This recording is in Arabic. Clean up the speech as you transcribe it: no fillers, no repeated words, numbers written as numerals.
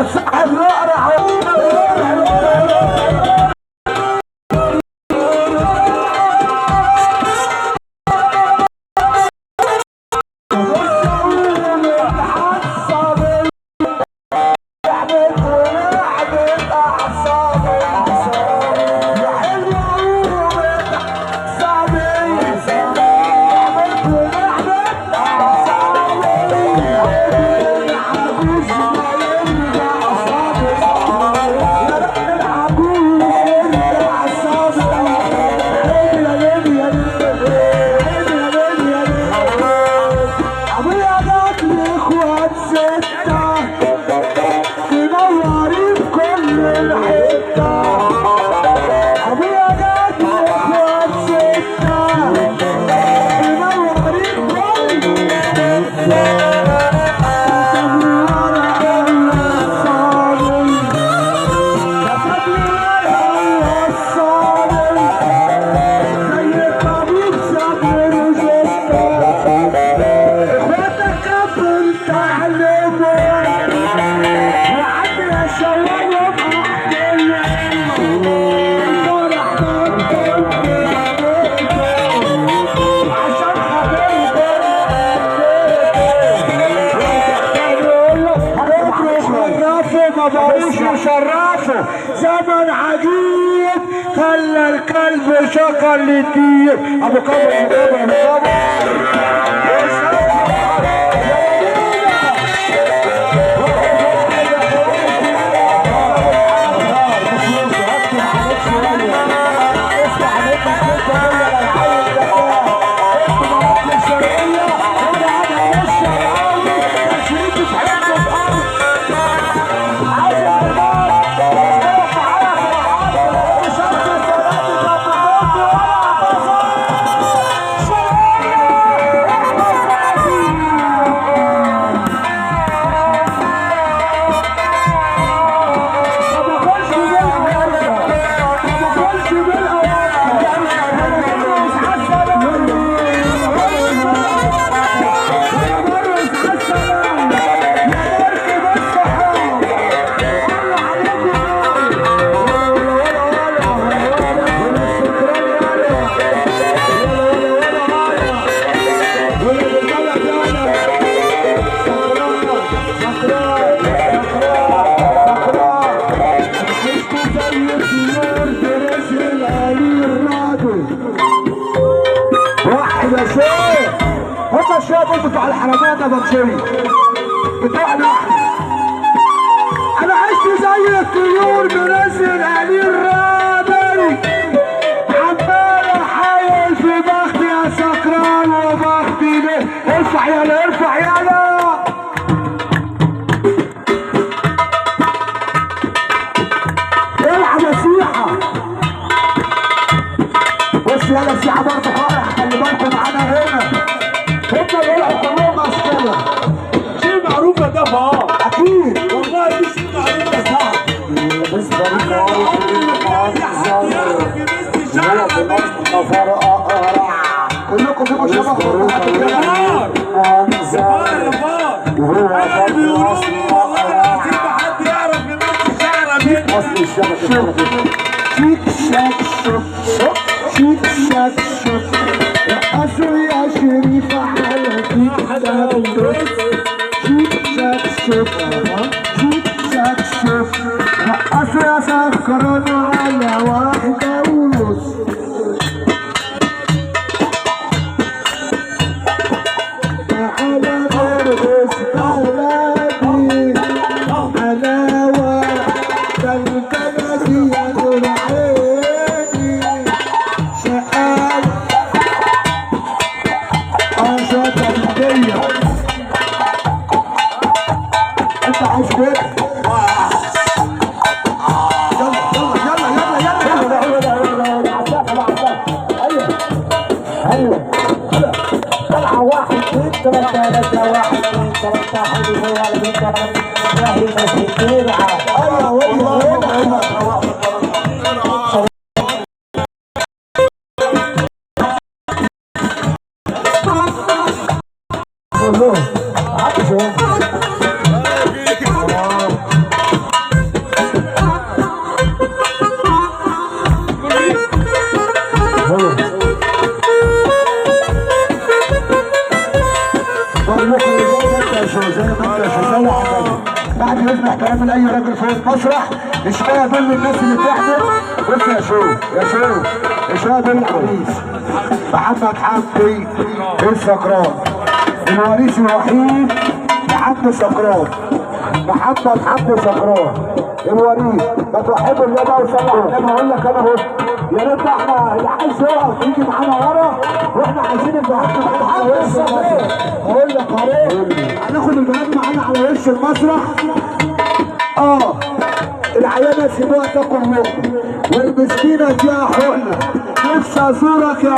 صاحب رقرع شرفه زمن عجيب خلى الكلب شقى للدير ابو كبر هم الشباب بتوع الحرامات يا بطشري بتوعنا انا عشت زي الطيور منزل قليل رابري عمال احاول في بختي يا سكران وبختي ليه ارفع يالا ارفع يالا العب مسيحه بص يالا الساعه برضه فرح خلي بالكم معانا هنا هم بيلعبوا كلهم عسكرة شيء معروف يا دفا اكيد والله دي شيء معروف يا صاحبي بس كلكم فيكم شبه انا بيقولوا لي والله العظيم ما حد يعرف يمثل شعره مني اصل الشبكه شيك شاك شوك شيك شاك شوك رقصوا يا شريفه على شيك شاك شوك شيك شاك شوك رقصوا يا سكران على واحده ونص تعالى نرقص اولادي انا والكنادي يا نور عيني شقاوة انشطة جدية انت عايز كده طلعة واحد اثنين ثلاثة واحد اثنين ثلاثة حلو هو على بيتنا راهي مسكين ايوه والله بعد اذن احترام لاي راجل فوق المسرح شويه دول الناس اللي تحضر. بص يا شو شويه دول العريس محمد حمدي السكران الوريث الوحيد لحمدي سكران. محمد حمدي سكران الوريث. ما توحدوا الله بقى وصلوا على النبي. اقول لك انا اهو يا ريت احنا اللي عايز يقف يجي معانا ورا واحنا عايزين البنات معانا على وش المسرح. اقول لك اهو هناخد البنات معانا على وش المسرح. العيانه سيبوها تاكل لقمه والمسكينه فيها حقنه. نفسي ازورك يا